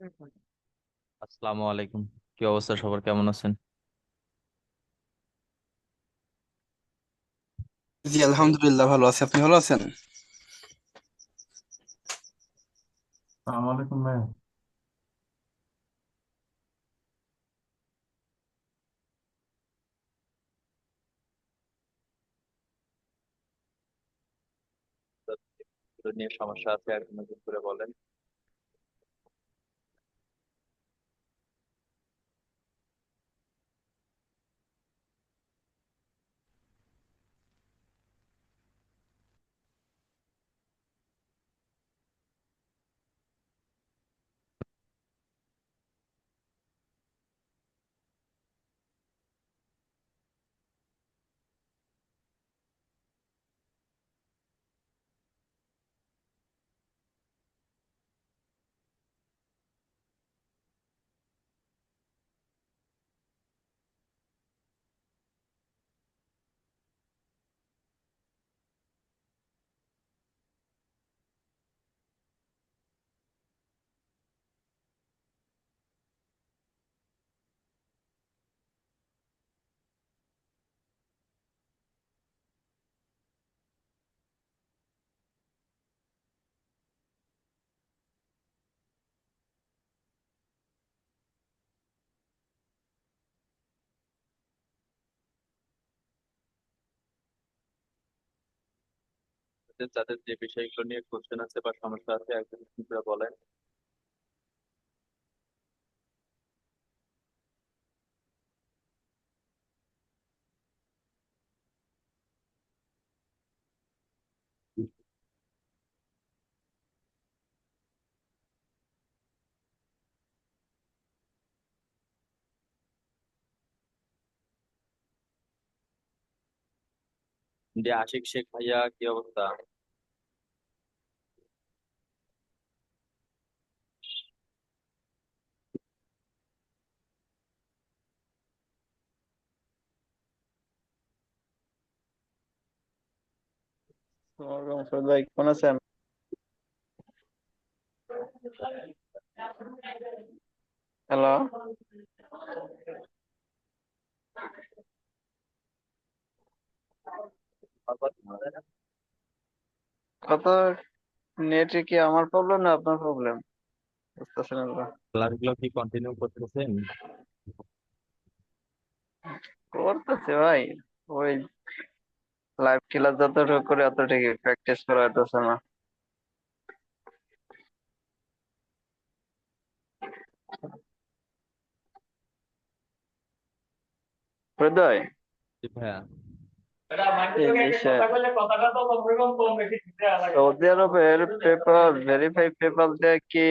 আসসালামু আলাইকুম। কি অবস্থা, সবার কেমন আছেন? জি আলহামদুলিল্লাহ ভালো আছি। আপনি ভালো আছেন? আসসালামু আলাইকুম ভাই। তো নিয়ে সমস্যা আছে আর নতুন করে বলেন। যাদের যে বিষয়গুলো নিয়ে কোশ্চেন আছে বা সমস্যা আছে একদম নতুন করে বলেন। যে আশিক শেখ ভাইয়া, কি অবস্থা? ওয়ালাইকুম আসসালাম ভাই, কেমন আছেন? হ্যালো। কত নেটে কি আমার প্রবলেম না আপনার প্রবলেম? বুঝতেছেন না। ক্লাসগুলো কি কন্টিনিউ করতেছেন? করতেছে ভাই, ওই লাইভ ক্লাস যতটুকু করে অতটুকু প্র্যাকটিস করা হইতেছে না। হৃদয়, জি ভাইয়া। এই সৌদি আরবের পেপার ভেরিফাই পেপার দিয়ে কি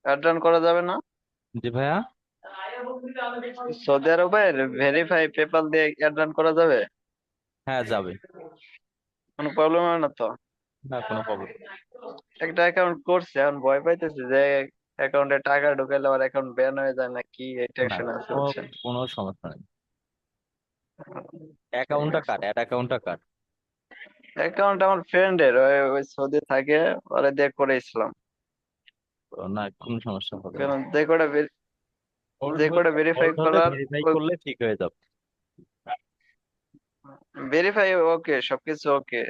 অ্যাড রান করা যাবে না? জি ভাইয়া। সৌদি আরবের ভেরিফাই পেপার দিয়ে অ্যাড রান করা যাবে? হ্যাঁ, যাবে। কোনো প্রবলেম হয় না তো? না, কোনো প্রবলেম। একটা অ্যাকাউন্ট করছে, এখন ভয় পাইতেছে যে অ্যাকাউন্টে টাকা ঢুকাইলে আবার অ্যাকাউন্ট ব্যান হয়ে যায় না কি, এই না, টেনশন আছে কোনো বুঝছেন। কোনো সমস্যা নেই। অ্যাকাউন্টটা কাট, অ্যাড অ্যাকাউন্টটা কাট। অ্যাকাউন্ট আমার ফ্রেন্ডের, ওই ওই সৌদি থাকে, ওরা দিয়ে করেছিলাম। না, কোনো সমস্যা হবে না। কারণ যে করে ভেরিফাই ওল্ড হলে করার, ভেরিফাই করলে ঠিক হয়ে যাবে। ভেরিফাই ওকে, সবকিছু ওকে।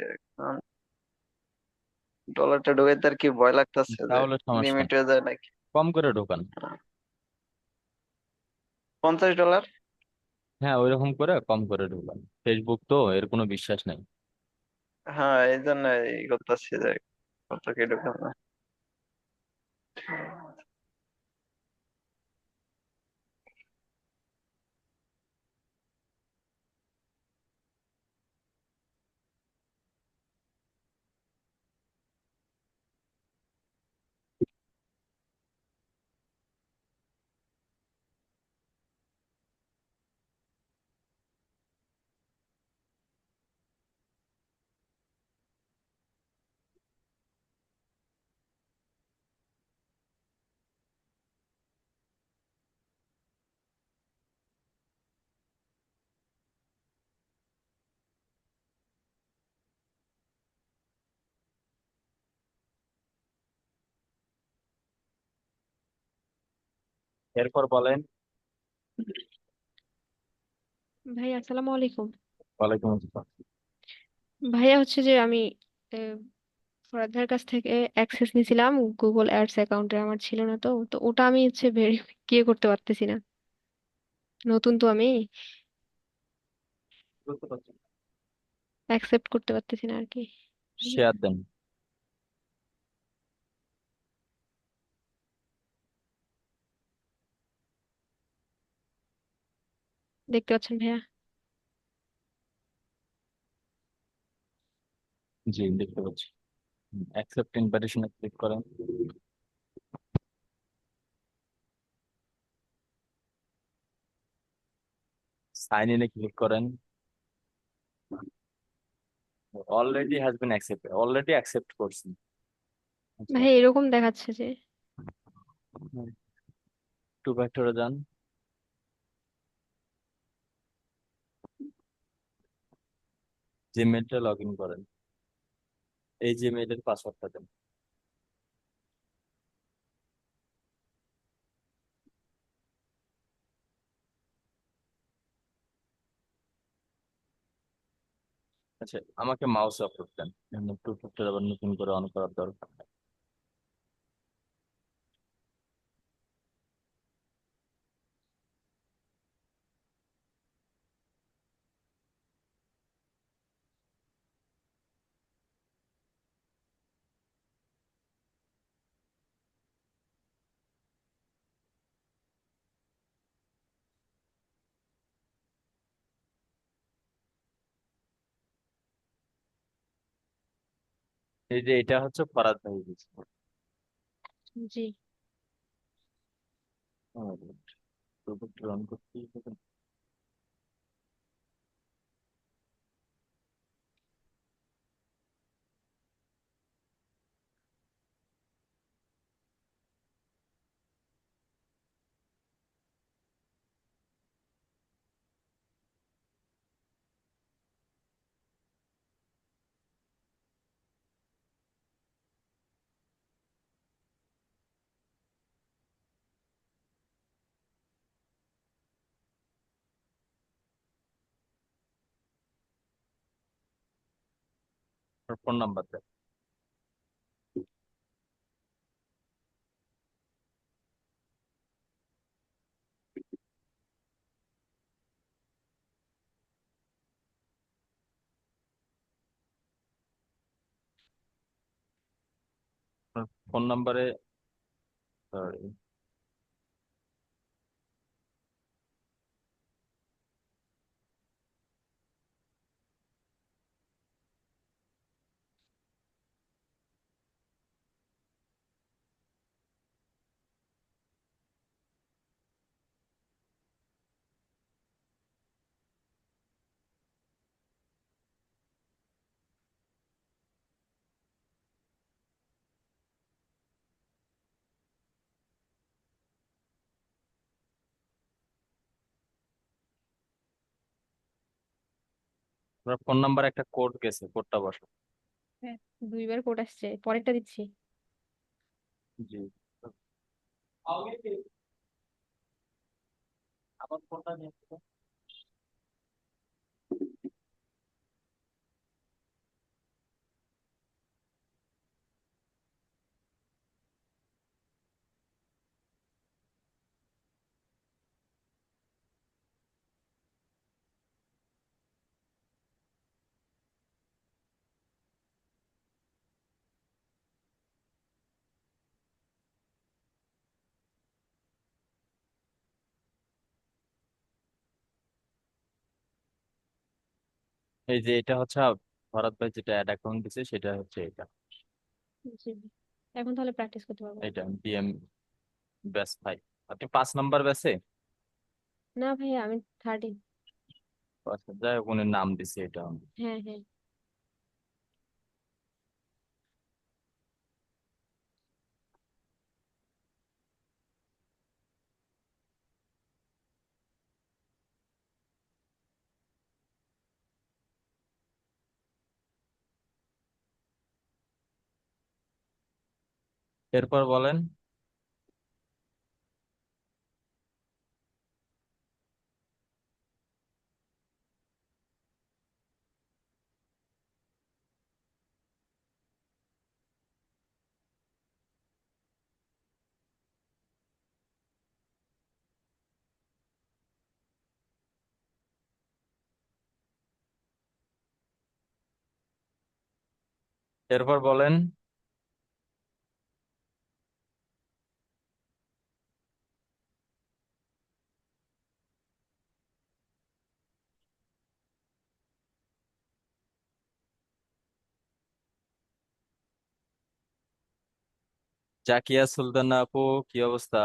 ডলারটা ঢুকাইতে আর কি ভয় লাগতেছে যে তাহলে সমস্যা লিমিট নেই, হয়ে যায় নাকি। কম করে ঢোকান। $50। হ্যাঁ, ওইরকম করে কম করে ঢোকান। ফেসবুক তো, এর কোনো বিশ্বাস নেই। হ্যাঁ, এই জন্য এই করতেছি যে কত কি ঢুকানো। এরপর বলেন। ভাই আসসালামু আলাইকুম। ওয়ালাইকুম আসসালাম। ভাইয়া হচ্ছে যে আমি ফরাদ কাছ থেকে অ্যাক্সেস নিয়েছিলাম গুগল অ্যাডস অ্যাকাউন্টে, আমার ছিল না, তো তো ওটা আমি হচ্ছে ভেরিফাই করতে পারতেছি না, নতুন তো আমি বুঝতে পারছি। অ্যাকসেপ্ট করতে পারতেছি না আর কি। শেয়ার দেন। দেখতে পাচ্ছেন ভাইয়া? জি, দেখতে পাচ্ছি। অ্যাকসেপ্ট ইনভাইটেশনে ক্লিক করেন। সাইন ইনে ক্লিক করেন। Already has been accepted, already accept করছি। আচ্ছা, ভাই এরকম দেখাচ্ছে যে টু ফ্যাক্টরে যান। জিমেইলটা লগ ইন করেন। এই জিমেইলের পাসওয়ার্ডটা দেন। আচ্ছা, আমাকে মাউস আপলোড দেন। টু ফ্যাক্টর আবার নতুন করে অন করার দরকার নেই। এই যে এটা হচ্ছে ফরাদ ভাই দিয়েছে। জি। টু ফ্যাক্টর অন করতেই হবে। ফোন নাম্বার দেন। ফোন নাম্বারে আপনার ফোন নাম্বার একটা কোড গেছে, কোডটা বসো। হ্যাঁ, দুইবার কোড আসছে, পরেরটা দিচ্ছি। জি। আমার ফোনটা নিয়ে আসো। এই যে এটা হচ্ছে ভরত ভাই যেটা অ্যাড অ্যাকাউন্ট দিছে সেটা হচ্ছে এটা। জি। এখন তাহলে প্র্যাকটিস করতে পারবো? এটা ডিএম ব্যাস ভাই। আপনি 5 নাম্বার ব্যাসে। না ভাইয়া, আমি 13। আচ্ছা, যাই হোক, উনি নাম দিছে এটা। হ্যাঁ হ্যাঁ। এরপর বলেন। এরপর বলেন। জাকিয়া সুলতানা আপু, কি অবস্থা?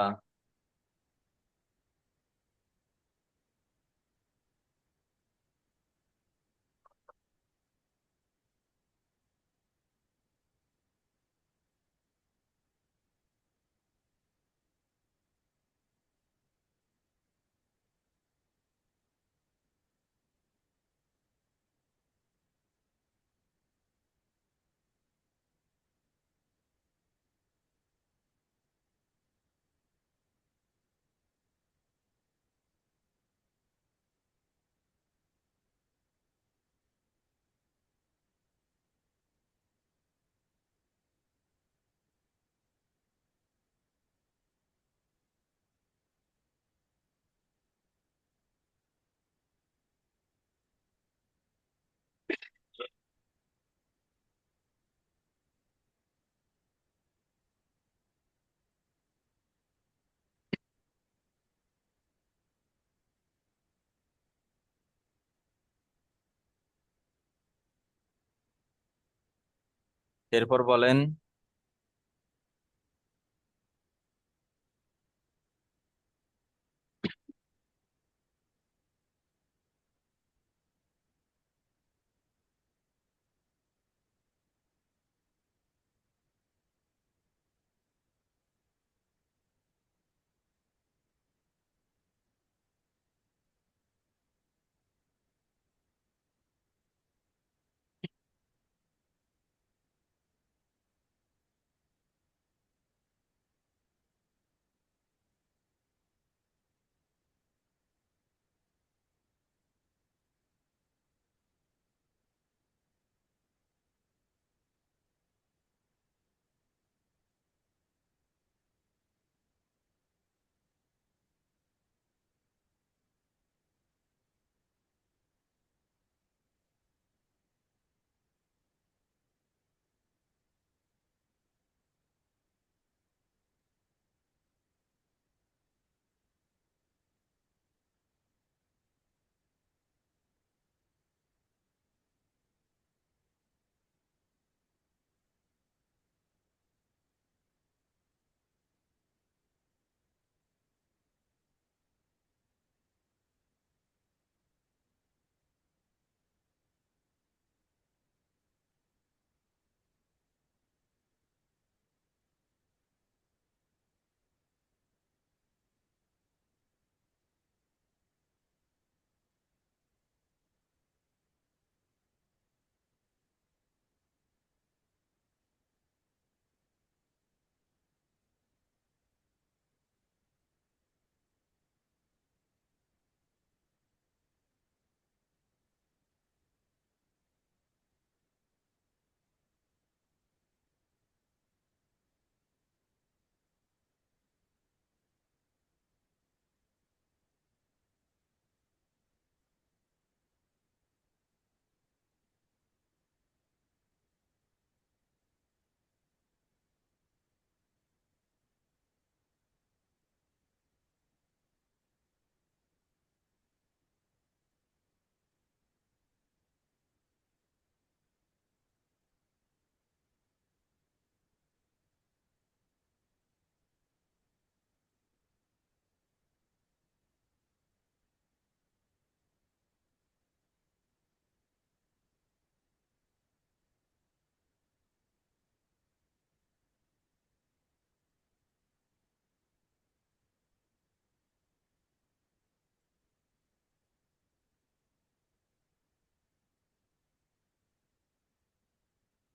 এরপর বলেন।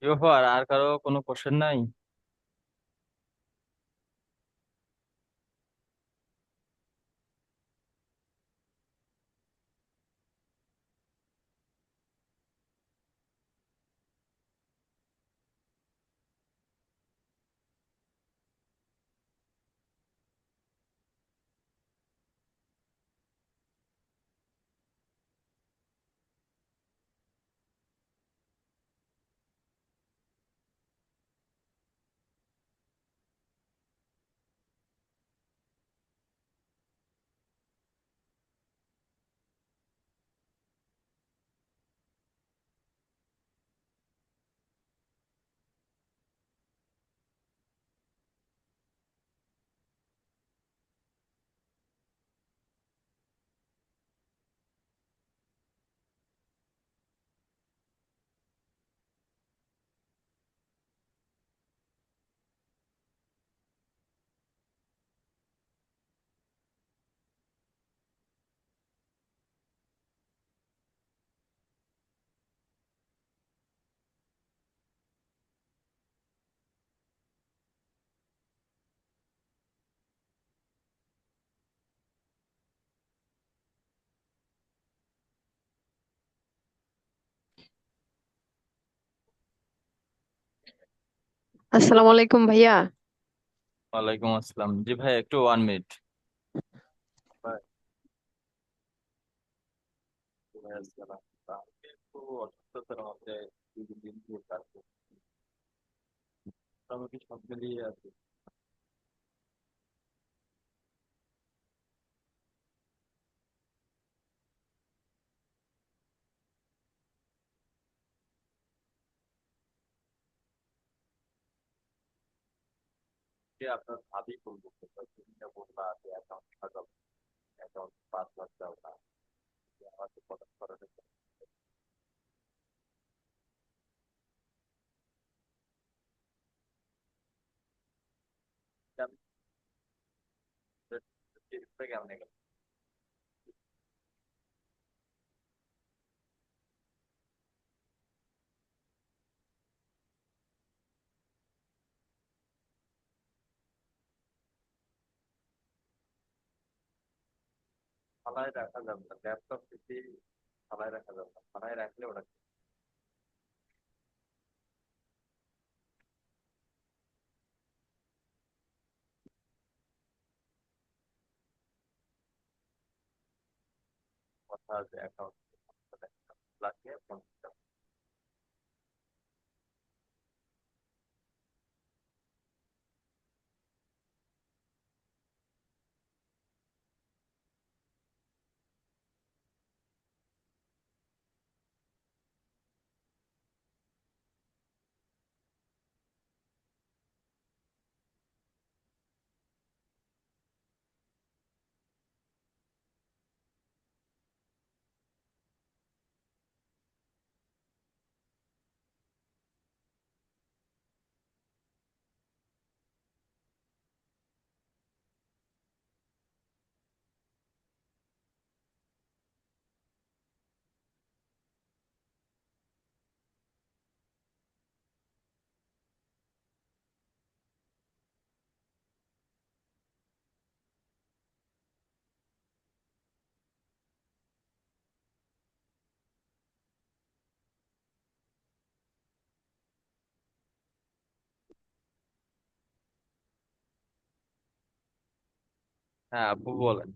কি ব্যাপার, আর কারো কোনো কোশ্চেন নাই? আসসালামু আলাইকুম ভাইয়া। ওয়ালাইকুম আসসালাম। জি ভাই, একটু 1 মিনিট। একটু অসুস্থতার মধ্যে 2 দিন দিয়ে কাজ করছি। মোটামুটি সব মিলিয়ে আছে। যে আপনার ভাবি করবো, তুমি যা বললা যে অ্যাকাউন্ট সাজাবো, অ্যাকাউন্ট 5 লাখ দাও না, আমাকে প্রদান করার জন্য। আমি কেমন গেল? ফালায় রাখা যাবে না, ল্যাপটপ পিসি ফালায় রাখা যাবে না, ফালায় রাখলে ওরা কথা আছে। অ্যাকাউন্ট লাগিয়ে ফোন দিতে হবে। হ্যাঁ আপু বলেন।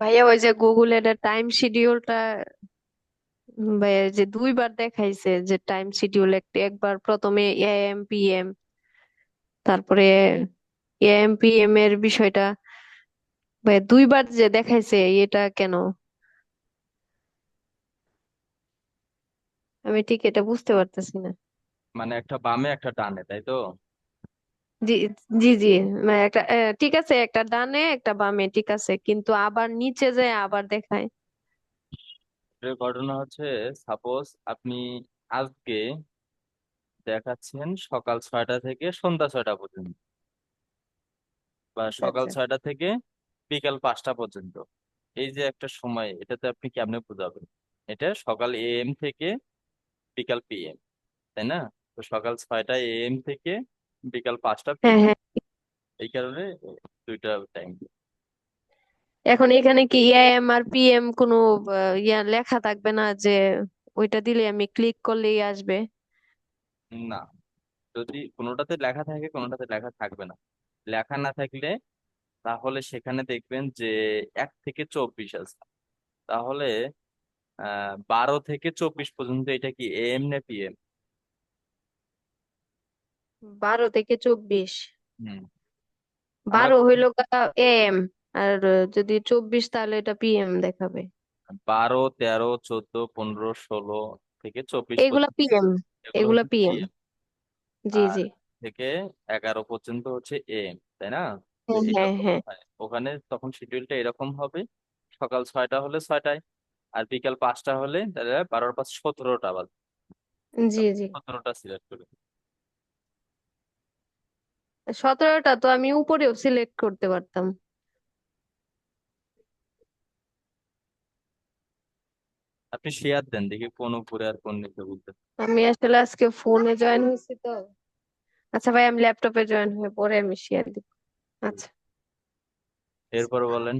ভাইয়া ওই যে গুগলের টাইম শিডিউলটা ভাইয়া যে দুইবার দেখাইছে, যে টাইম শিডিউল একবার প্রথমে এএম পিএম, তারপরে এএম পিএম এর বিষয়টা ভাইয়া দুইবার যে দেখাইছে, এটা কেন? আমি ঠিক এটা বুঝতে পারতেছি না। মানে একটা বামে একটা ডানে, তাই তো? জি, জি, জি। মানে একটা ঠিক আছে, একটা ডানে একটা বামে ঠিক আছে, কিন্তু আবার নিচে যায় আবার দেখায়। এর ঘটনা হচ্ছে, সাপোজ আপনি আজকে দেখাচ্ছেন সকাল 6টা থেকে সন্ধ্যা 6টা পর্যন্ত, বা আচ্ছা, সকাল আচ্ছা। 6টা থেকে বিকাল 5টা পর্যন্ত। এই যে একটা সময়, এটাতে আপনি কেমনে বোঝাবেন? এটা সকাল এএম থেকে বিকাল পিএম, তাই না? তো সকাল 6টা এএম থেকে বিকাল 5টা হ্যাঁ, পিএম, হ্যাঁ। এই কারণে দুইটা টাইম। এখন এখানে কি এএম আর পিএম কোনো ইয়া লেখা থাকবে না, যে ওইটা দিলে আমি ক্লিক করলেই আসবে? না, যদি কোনোটাতে লেখা থাকে কোনোটাতে লেখা থাকবে না। লেখা না থাকলে তাহলে সেখানে দেখবেন যে 1 থেকে 24 আছে। তাহলে 12 থেকে 24 পর্যন্ত এটা কি এএম না পিএম? 12 থেকে 24? হুম। আমরা 12 হইলো এএম, আর যদি 24 তাহলে এটা পিএম দেখাবে। 12, 13, 14, 15, 16 থেকে 24 এগুলা পর্যন্ত পিএম, এগুলো এগুলা হচ্ছে পিএম। পিএম। জি, আর জি। থেকে 11 পর্যন্ত হচ্ছে এএম, তাই না? তো হ্যাঁ, হ্যাঁ, এইরকম হ্যাঁ। হয় ওখানে, তখন শিডিউলটা এরকম হবে। সকাল 6টা হলে 6টায়, আর বিকাল 5টা হলে তাহলে 12 আর 5 17টা বাজে। জি, জি। 17টা সিলেক্ট করে। 17টা তো আমি উপরেও সিলেক্ট করতে পারতাম। আপনি শেয়ার দেন দেখি কোন উপরে আর কোন নিচে বলতে। আমি আসলে আজকে ফোনে জয়েন হয়েছি তো। আচ্ছা ভাই, আমি ল্যাপটপে জয়েন হয়ে পরে আমি শেয়ার দিব। আচ্ছা। এরপর বলেন।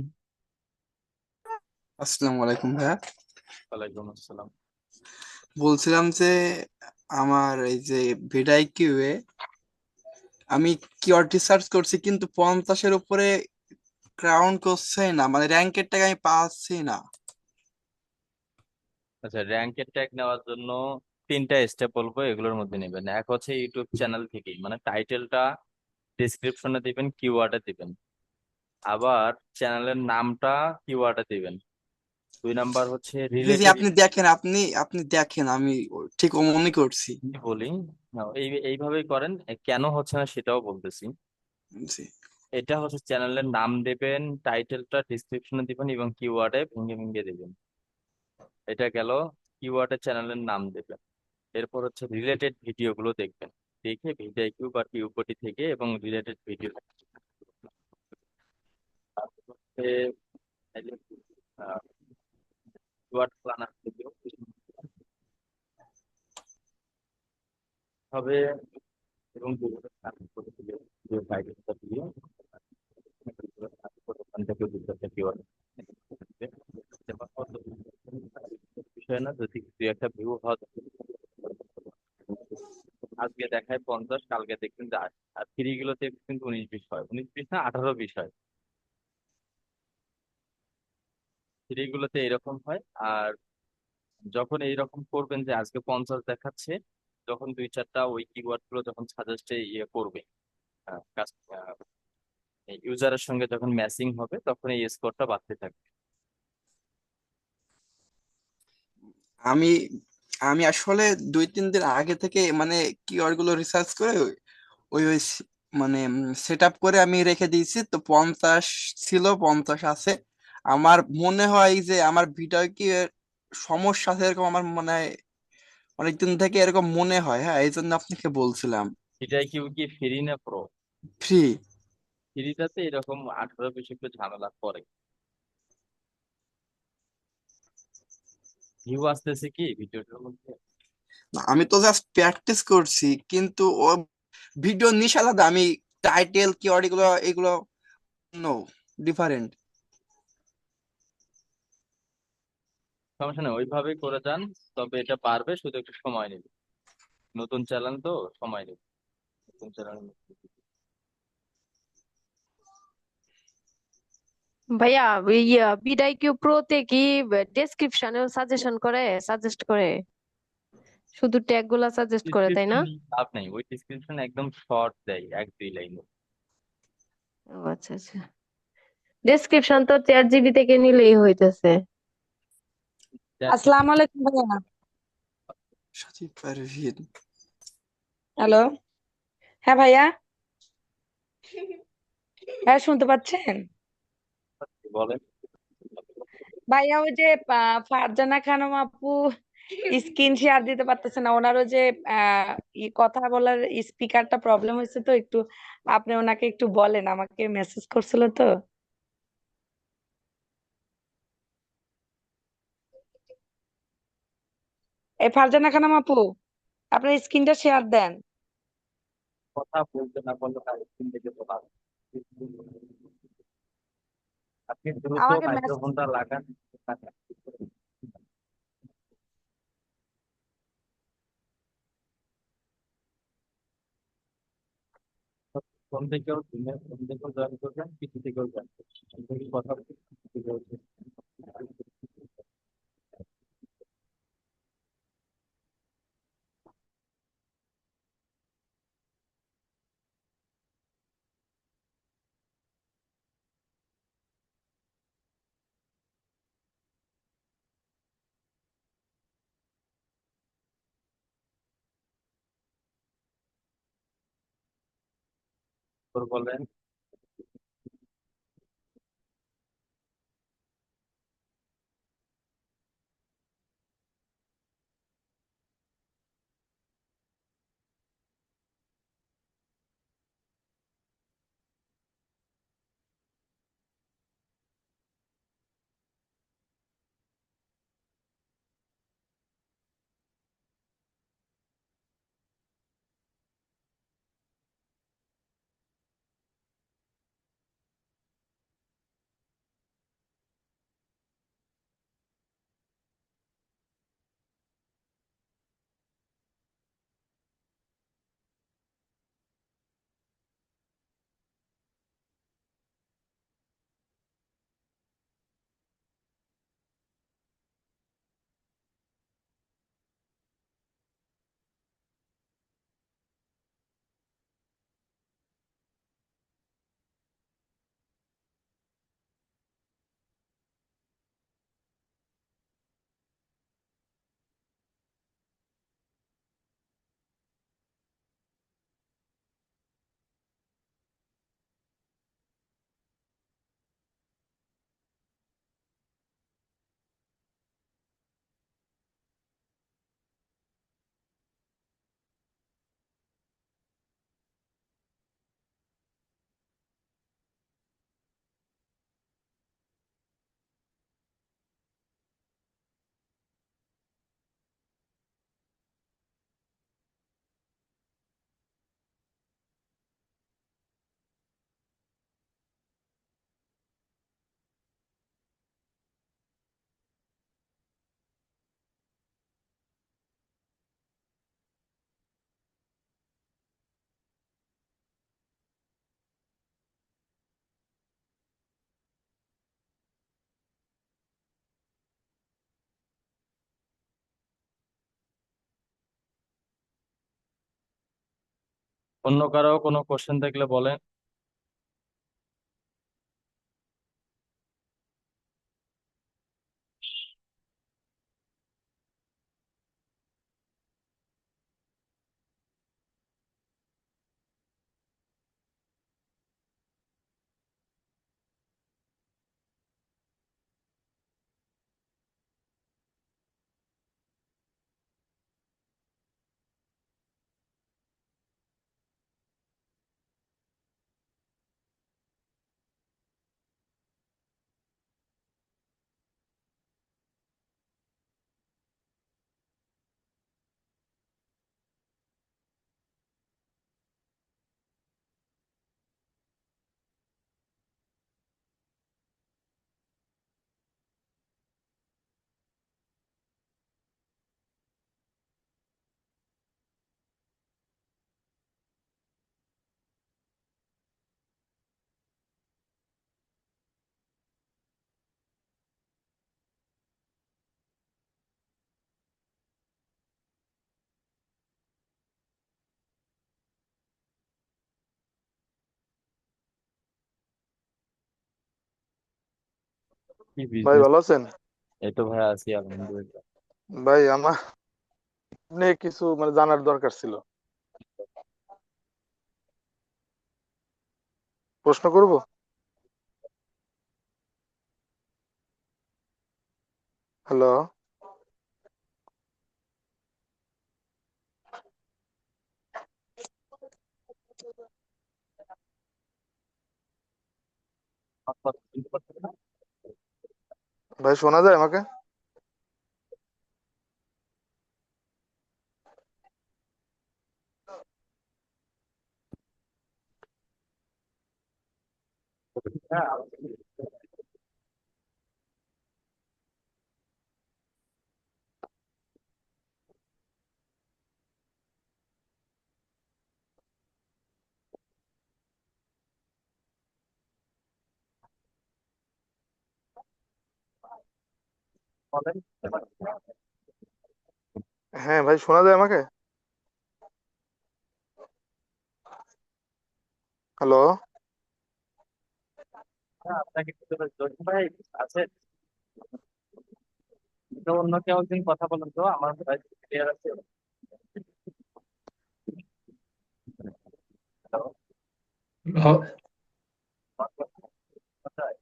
আসসালামু আলাইকুম ভাইয়া। ওয়ালাইকুম আসসালাম। বলছিলাম যে আমার এই যে ভিডাই কিউএ আমি কিওয়ার্ড সার্চ করছি, কিন্তু 50-এর উপরে ক্রাউন করছে না, মানে র্যাঙ্কের টাকা আমি পাচ্ছি না। আচ্ছা, র্যাঙ্কের ট্যাগ নেওয়ার জন্য তিনটা স্টেপ বলবো, এগুলোর মধ্যে নেবেন। এক হচ্ছে ইউটিউব চ্যানেল থেকেই, মানে টাইটেলটা ডিসক্রিপশনে দিবেন, কিওয়ার্ডে দিবেন। আবার চ্যানেলের নামটা কিওয়ার্ডে দিবেন। 2 নাম্বার হচ্ছে জি জি, রিলেটেড। আপনি দেখেন, আপনি দেখেন, আমি ঠিক মনে করছি। বলি, এইভাবেই করেন। কেন হচ্ছে না সেটাও বলতেছি। জি। এটা হচ্ছে চ্যানেলের নাম দেবেন, টাইটেলটা ডিসক্রিপশনে দিবেন এবং কিওয়ার্ডে ভেঙে ভেঙে দেবেন। এটা গেল কিওয়ার্ডে চ্যানেলের নাম দেবেন। এরপর হচ্ছে রিলেটেড ভিডিও গুলো দেখবেন, দেখে ভিডিও বা টিউবটি থেকে এবং রিলেটেড ভিডিও কিওয়ার্ড প্ল্যানার থেকেও হবে এবং গুগলে সার্চ করে দিলে ভিডিও টাইটেলটা দিয়ে ওখান থেকে দুটো কিওয়ার্ড বিষয় না, যদি দুই একটা ভিউ হয়। আজকে দেখায় 50, কালকে দেখবেন যে 80। আর থ্রি গুলোতে কিন্তু 19-20 হয়, 19-20 না 18-20 হয়। থ্রি গুলোতে এরকম হয়। আর যখন এইরকম করবেন যে আজকে 50 দেখাচ্ছে, যখন 2-4টা ওই কিওয়ার্ড গুলো যখন সাজেস্টে করবে, ইউজারের সঙ্গে যখন ম্যাচিং হবে, তখন এই স্কোরটা বাড়তে থাকবে। আমি আমি আসলে 2-3 দিন আগে থেকে মানে কিওয়ার্ড গুলো রিসার্চ করে মানে সেট আপ করে আমি রেখে দিয়েছি। তো 50 ছিল, 50 আছে। আমার মনে হয় যে আমার ভিডিও কি সমস্যা আছে, এরকম আমার মনে হয়, অনেকদিন থেকে এরকম মনে হয়। হ্যাঁ, এই জন্য আপনাকে বলছিলাম। এটাই কি কি ফ্রি না প্রো? ফ্রি। ফ্রিটাতে এরকম 18-20 একটু ঝামেলা করে। ভিউ আসতেছে কি ভিডিওটার মধ্যে? আমি তো জাস্ট প্র্যাকটিস করছি, কিন্তু ও ভিডিও নিশ আলাদা। আমি টাইটেল কিওয়ার্ড এগুলো নো, ডিফারেন্ট। সমস্যা নেই, ওইভাবেই করে যান। তবে এটা পারবে, শুধু একটু সময় নেবে। নতুন চ্যানেল তো, সময় নেবে নতুন চ্যানেল। ভাইয়া, ইয়া বিডাই কিউ প্রোতে কি ডেসক্রিপশনেও সাজেস্ট করে, শুধু ট্যাগ গুলা সাজেস্ট করে, তাই না? ডিসক্রিপশন লাভ নেই, ওই ডিসক্রিপশন একদম শর্ট দেয়, 1-2 লাইন। ও আচ্ছা আচ্ছা, ডেসক্রিপশন তো 4 জিবি থেকে নিলেই হইতেছে। আসসালামু আলাইকুম ভাইয়া। সচিব পারভিন। হ্যালো। হ্যাঁ ভাইয়া। হ্যাঁ, শুনতে পাচ্ছেন? বলেন। ভাইয়া, ওই যে ফারজানা খানম আপু স্ক্রিন শেয়ার দিতে পারতেছে না, ওনারও যে আহ কথা বলার স্পিকারটা প্রবলেম হয়েছে, তো একটু আপনি ওনাকে একটু বলেন, আমাকে মেসেজ করছিল তো। এই ফারজানা খানম আপু, আপনার স্ক্রিনটা শেয়ার দেন। কথা বলতে না বললে তার স্ক্রিন থেকে তো পাবে। আপনি দ্রুত আমাকে মেসেজ মাইক্রোফোনটা লাগান। ফোন থেকেও ফোন থেকেও জয়েন করবেন, কিছু থেকেও জয়েন করবেন, ফোন থেকে কথা বলতে কিছু থেকেও বলেন। অন্য কারো কোনো কোশ্চেন থাকলে বলেন। কি ভাই বিজনেস? ভালো আছেন? এই তো ভাই আছি আলহামদুলিল্লাহ। ভাই আমার নিয়ে কিছু মানে জানার দরকার ছিল, প্রশ্ন করব। হ্যালো ভাই, শোনা যায় আমাকে? হ্যাঁ ভাই, শোনা যায় আমাকে? হ্যালো আপনাকে জসিম ভাই আছে তো, অন্য কেউ একদিন কথা বলেন তো, আমার ভয়েস ক্লিয়ার আছে?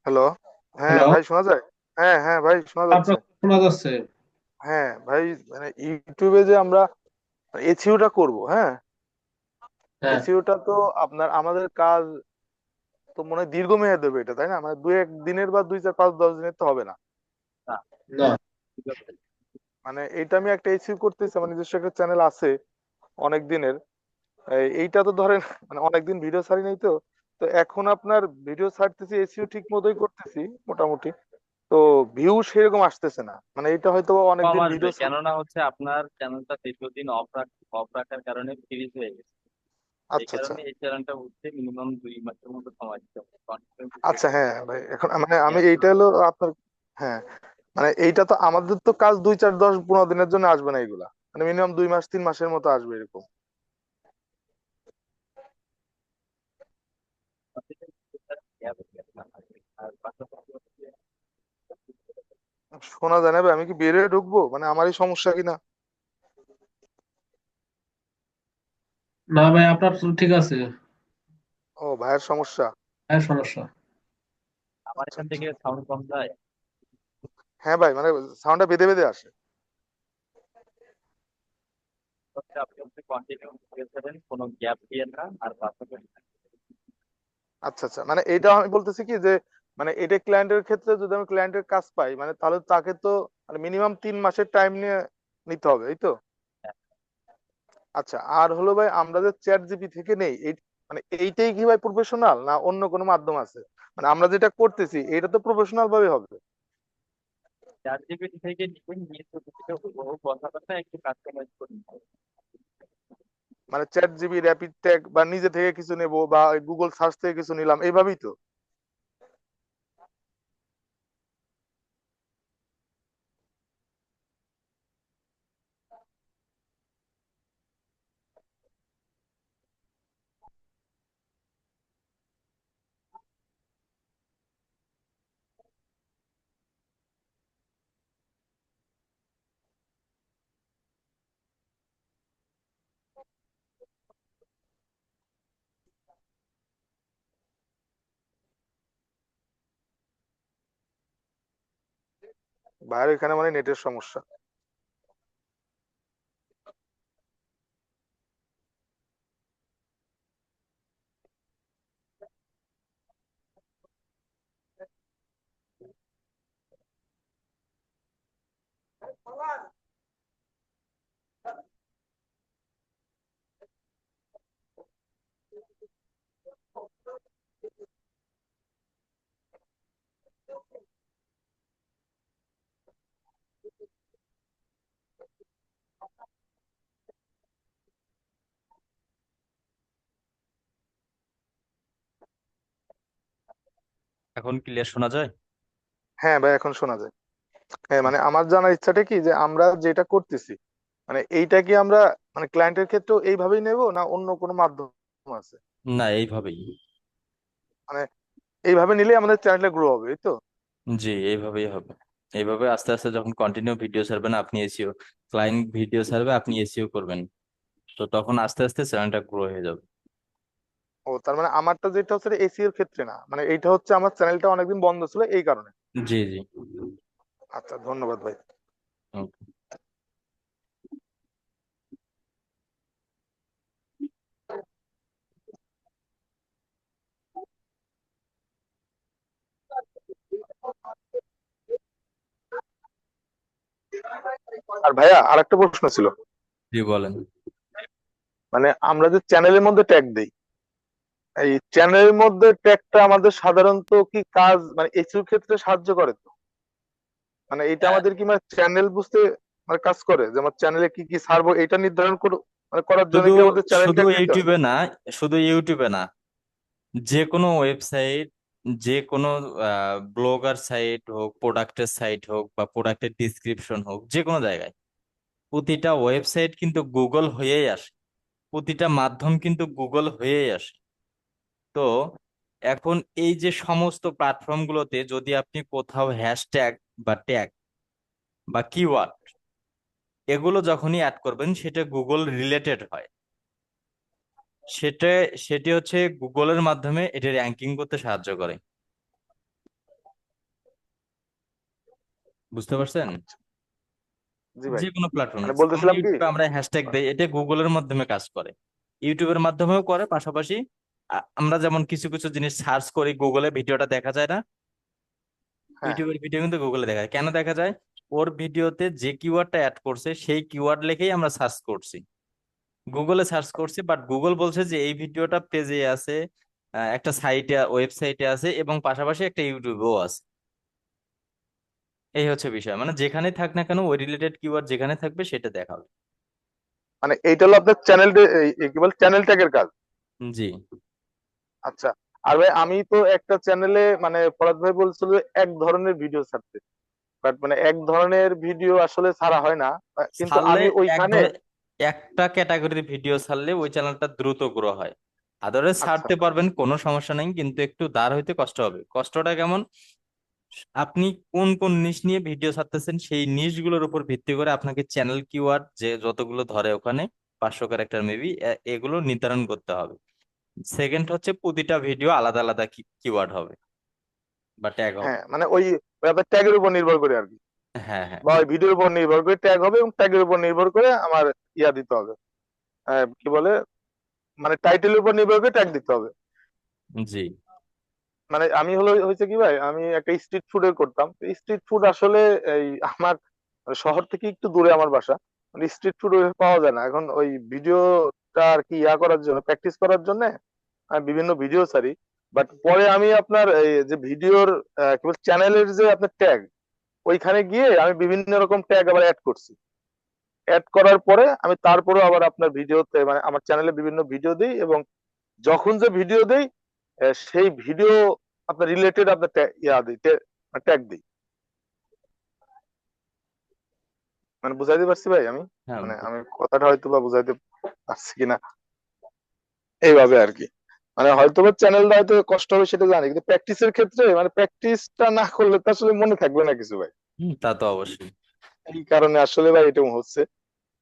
হ্যালো হ্যাঁ হ্যালো, ভাই, শোনা যায়? হ্যাঁ হ্যাঁ ভাই, শোনা যাচ্ছে। আপনার শোনা যাচ্ছে? হ্যাঁ ভাই, মানে ইউটিউবে যে আমরা এসইওটা করব, হ্যাঁ, হ্যাঁ। এসইওটা তো আপনার আমাদের কাজ তো মনে হয় দীর্ঘমেয়াদী দেবে এটা, তাই না? মানে 2-1 দিনের বা 2-4-5-10 দিনের তো হবে না। না, না। মানে এটা আমি একটা এসইও করতেছি, আমার নিজস্ব একটা চ্যানেল আছে অনেক দিনের। এইটা তো ধরেন মানে অনেকদিন ভিডিও ছাড়ি নাই তো। তো এখন আপনার ভিডিও ছাড়তেছি, এসইও ঠিক মতোই করতেছি মোটামুটি। তো ভিউ সেরকম আসতেছে না, মানে এটা হয়তো কম অনেকদিন আসবে, ভিডিও। কেননা হচ্ছে আপনার চ্যানেলটা দীর্ঘদিন অফ রাখার কারণে ফ্রিজ হয়ে গেছে। এই আচ্ছা আচ্ছা কারণে এই চ্যানেলটা উঠতে মিনিমাম 2 মাসের মতো সময় দিতে হবে। আচ্ছা। হ্যাঁ ভাই, এখন মানে আমি Continuously এইটা হলো আপনার, হ্যাঁ, মানে এইটা তো আমাদের তো কাজ 2-4-10-15 দিনের জন্য আসবে না এগুলা, মানে মিনিমাম 2 মাস 3 মাসের মতো আসবে এরকম। আর পাশাপাশি হচ্ছে শোনা যায় না ভাই, আমি কি বের হয়ে ঢুকবো? মানে আমারই সমস্যা কিনা? না ভাই, আপনার তো ঠিক আছে। ও ভাইয়ের সমস্যা। হ্যাঁ, সমস্যা। আমার আচ্ছা এখান আচ্ছা। থেকে সাউন্ড কম যায়। হ্যাঁ ভাই, মানে সাউন্ডটা বেঁধে বেঁধে আসে। হচ্ছে আপনি হচ্ছে কন্টিনিউ করেছেন, কোনো গ্যাপ দিয়ে না, আর পাশাপাশি আচ্ছা আচ্ছা, মানে এইটা আমি বলতেছি কি যে, মানে এটা ক্লায়েন্টের ক্ষেত্রে যদি আমি ক্লায়েন্টের কাজ পাই, মানে তাহলে তাকে তো মানে মিনিমাম 3 মাসের টাইম নিয়ে নিতে হবে, এই তো? আচ্ছা, আর হলো ভাই, আমরা যে চ্যাট জিপি থেকে নেই এই, মানে এইটাই কি ভাই প্রফেশনাল, না অন্য কোনো মাধ্যম আছে? মানে আমরা যেটা করতেছি এটা তো প্রফেশনাল ভাবে হবে। 4 জিবি থেকে নিবেন, নিয়ে ছোট ছোট হুবহু কথাবার্তা একটু কাস্টমাইজ করে নিতে হবে। মানে চ্যাট জিবি, র্যাপিড ট্যাগ বা নিজে থেকে কিছু নেবো বা গুগল সার্চ থেকে কিছু নিলাম, এইভাবেই তো? ভাইয়ের এখানে মানে নেটের সমস্যা। এখন ক্লিয়ার শোনা যায়? হ্যাঁ ভাই, এখন শোনা যায়। হ্যাঁ, মানে আমার জানার ইচ্ছাটা কি, যে আমরা যেটা করতেছি মানে এইটা কি আমরা মানে ক্লায়েন্টের ক্ষেত্রেও এইভাবেই নেব, না অন্য কোনো মাধ্যম আছে? না, এইভাবেই। মানে এইভাবে নিলে আমাদের চ্যানেলটা গ্রো হবে, এই তো? জি, এইভাবেই হবে। এইভাবে আস্তে আস্তে যখন কন্টিনিউ ভিডিও ছাড়বেন আপনি এসিও, ক্লায়েন্ট ভিডিও ছাড়বে আপনি এসিও করবেন, তো তখন আস্তে আস্তে চ্যানেলটা গ্রো হয়ে যাবে। ও, তার মানে আমারটা যেটা হচ্ছে এসিও এর ক্ষেত্রে না, মানে এইটা হচ্ছে আমার চ্যানেলটা অনেকদিন বন্ধ ছিল এই কারণে। জি জি। আচ্ছা, ধন্যবাদ ভাই। Okay. আর ভাইয়া, আরেকটা প্রশ্ন ছিল। জি বলেন। মানে আমরা যে চ্যানেলের মধ্যে ট্যাগ দেই, এই চ্যানেলের মধ্যে ট্যাগটা আমাদের সাধারণত কি কাজ মানে এসইও ক্ষেত্রে সাহায্য করে তো? মানে এটা হ্যাঁ, আমাদের কি মানে চ্যানেল বুঝতে মানে কাজ করে, যে আমার চ্যানেলে কি কি ছাড়বো এটা নির্ধারণ মানে করার জন্য শুধু কি আমাদের চ্যানেল শুধু ট্যাগ দিতে হয়? ইউটিউবে না, শুধু ইউটিউবে না, যে কোনো ওয়েবসাইট, যে কোনো ব্লগার সাইট হোক, প্রোডাক্টের সাইট হোক, বা প্রোডাক্টের ডিসক্রিপশন হোক, যে কোনো জায়গায় প্রতিটা ওয়েবসাইট কিন্তু গুগল হয়েই আসে, প্রতিটা মাধ্যম কিন্তু গুগল হয়েই আসে। তো এখন এই যে সমস্ত প্ল্যাটফর্মগুলোতে যদি আপনি কোথাও হ্যাশট্যাগ বা ট্যাগ বা কিওয়ার্ড এগুলো যখনই অ্যাড করবেন সেটা গুগল রিলেটেড হয়, সেটা সেটি হচ্ছে গুগলের মাধ্যমে এটা র্যাঙ্কিং করতে সাহায্য করে। বুঝতে পারছেন? জি ভাই, যে কোনো প্ল্যাটফর্ম, মানে যেমন বলতেছিলাম কি, ইউটিউবে আমরা হ্যাশট্যাগ দেই, এটা গুগলের মাধ্যমে কাজ করে, ইউটিউবের মাধ্যমেও করে। পাশাপাশি আমরা যেমন কিছু কিছু জিনিস সার্চ করি গুগলে, ভিডিওটা দেখা যায় না, হ্যাঁ, ইউটিউবের ভিডিও কিন্তু গুগলে দেখা যায়। কেন দেখা যায়? ওর ভিডিওতে যে কিওয়ার্ডটা অ্যাড করছে সেই কিওয়ার্ড লিখেই আমরা সার্চ করছি, গুগলে সার্চ করছি, বাট গুগল বলছে যে এই ভিডিওটা পেজে আছে, একটা সাইটে, ওয়েবসাইটে আছে, এবং পাশাপাশি একটা ইউটিউবেও আছে। এই হচ্ছে বিষয়, মানে যেখানে থাক না কেন ওই রিলেটেড কিওয়ার্ড যেখানে থাকবে সেটা দেখাবে। মানে এইটা হলো আপনার চ্যানেল, কি বলে চ্যানেল ট্যাগের কাজ। জি। আচ্ছা। আর ভাই, আমি তো একটা চ্যানেলে মানে ফরাদ ভাই বলছিল যে এক ধরনের ভিডিও ছাড়তে, বাট মানে এক ধরনের ভিডিও আসলে ছাড়া হয় না, কিন্তু ছাড়লে আমি ওইখানে। একটা ক্যাটাগরির ভিডিও ছাড়লে ওই চ্যানেলটা দ্রুত গ্রো হয়। আদারওয়াইজ আচ্ছা, ছাড়তে পারবেন, কোনো সমস্যা নেই, কিন্তু একটু দাঁড় হইতে কষ্ট হবে। কষ্টটা কেমন? আপনি কোন কোন নিশ নিয়ে ভিডিও ছাড়তেছেন সেই নিশগুলোর উপর ভিত্তি করে আপনাকে চ্যানেল কিওয়ার্ড যে যতগুলো ধরে ওখানে, 500 ক্যারেক্টার মেবি, এগুলো নির্ধারণ করতে হবে। সেকেন্ড হচ্ছে প্রতিটা ভিডিও আলাদা আলাদা কিওয়ার্ড হবে বা ট্যাগ হবে। হ্যাঁ, মানে ওই আপনার ট্যাগের উপর নির্ভর করে আর কি, হ্যাঁ হ্যাঁ। বা ওই ভিডিওর উপর নির্ভর করে ট্যাগ হবে, এবং ট্যাগের উপর নির্ভর করে আমার ইয়া দিতে হবে, কি বলে, মানে টাইটেলের উপর নির্ভর করে ট্যাগ দিতে হবে। জি। মানে আমি হলো হয়েছে কি ভাই, আমি একটা স্ট্রিট ফুডের করতাম। স্ট্রিট ফুড আসলে এই আমার মানে শহর থেকে একটু দূরে আমার বাসা, মানে স্ট্রিট ফুড পাওয়া যায় না। এখন ওই ভিডিওটা আর কি ইয়া করার জন্য, প্র্যাকটিস করার জন্য আমি বিভিন্ন ভিডিও ছাড়ি। বাট পরে আমি আপনার এই যে ভিডিওর কি বল চ্যানেলের যে আপনার ট্যাগ, ওইখানে গিয়ে আমি বিভিন্ন রকম ট্যাগ আবার অ্যাড করছি। অ্যাড করার পরে আমি তারপরে আবার আপনার ভিডিওতে মানে আমার চ্যানেলে বিভিন্ন ভিডিও দিই, এবং যখন যে ভিডিও দেই সেই ভিডিও আপনার রিলেটেড আপনার ইয়া দিই, ট্যাগ দিই। মানে বুঝাইতে পারছি ভাই আমি? হ্যাঁ মানে আমি কথাটা হয়তো বা বুঝাইতে পারছি কিনা, এইভাবে আর কি। মানে হয়তো বা চ্যানেলটা হয়তো কষ্ট হবে সেটা জানি, কিন্তু প্র্যাকটিসের ক্ষেত্রে মানে প্র্যাকটিসটা না করলে তো আসলে মনে থাকবে না কিছু ভাই। তা তো অবশ্যই। এই কারণে আসলে ভাই এটা হচ্ছে।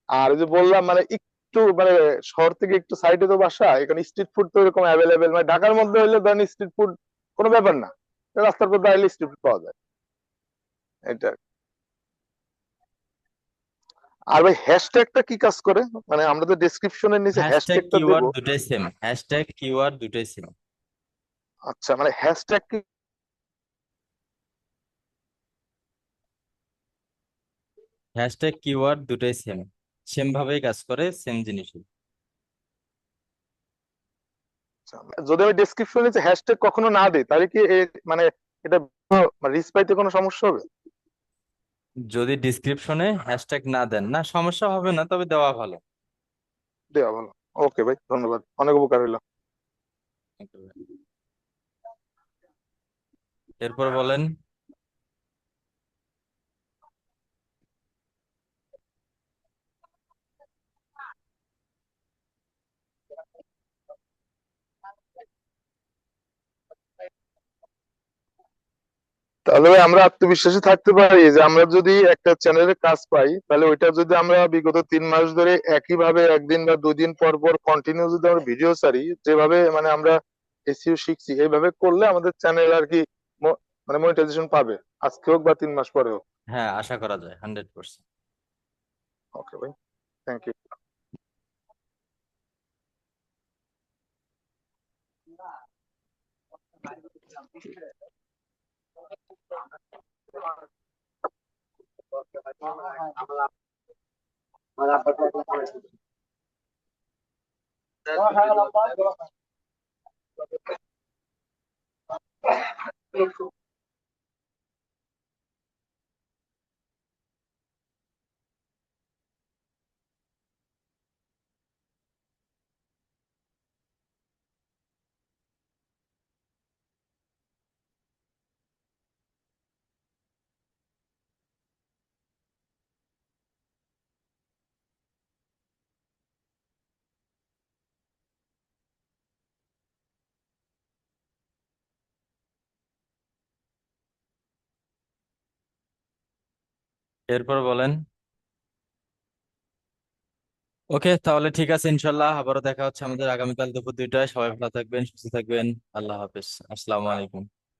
আর ওই যে বললাম মানে একটু মানে শহর থেকে একটু সাইডে তো বাসা, এখানে স্ট্রিট ফুড তো এরকম অ্যাভেলেবেল, মানে ঢাকার মধ্যে হলে ধরেন স্ট্রিট ফুড কোনো ব্যাপার না, রাস্তার পর দাঁড়ালে স্ট্রিট ফুড পাওয়া যায়, এটা। আর ভাই হ্যাশট্যাগটা কি কাজ করে? মানে আমরা তো ডেসক্রিপশনের নিচে হ্যাশট্যাগ হ্যাশট্যাগটা দেব। কিওয়ার্ড দুটাই সেম, হ্যাশট্যাগ কিওয়ার্ড দুটাই সেম। আচ্ছা, মানে হ্যাশট্যাগ কি? হ্যাশট্যাগ কিওয়ার্ড দুটাই সেম, সেম ভাবেই কাজ করে, সেম জিনিসই। আচ্ছা, যদি আমি ডেসক্রিপশনের নিচে হ্যাশট্যাগ কখনো না দিই তাহলে কি মানে এটা রিচ পাইতে কোনো সমস্যা হবে? যদি ডিসক্রিপশনে হ্যাশট্যাগ না দেন, না সমস্যা হবে না, তবে দেওয়া ভালো। দেওয়া ভালো। ওকে ভাই, ধন্যবাদ, অনেক উপকার হইলো। এরপর বলেন। তাহলে ভাই আমরা আত্মবিশ্বাসী থাকতে পারি যে আমরা যদি একটা চ্যানেলে কাজ পাই তাহলে ওইটা যদি আমরা বিগত 3 মাস ধরে একইভাবে একদিন বা 2 দিন পর পর কন্টিনিউ যদি আমরা ভিডিও ছাড়ি, যেভাবে মানে আমরা এসইও শিখছি এইভাবে করলে আমাদের চ্যানেল আর কি মানে মনিটাইজেশন পাবে, আজকে হোক বা 3 মাস পরে হোক। হ্যাঁ, আশা করা যায় 100%। ওকে ভাই, থ্যাংক ইউ। এরপর বলেন। ওকে, তাহলে ঠিক আছে, ইনশাল্লাহ আবারও দেখা হচ্ছে আমাদের আগামীকাল দুপুর 2টায়। সবাই ভালো থাকবেন, সুস্থ থাকবেন। আল্লাহ হাফেজ, আসসালামু আলাইকুম।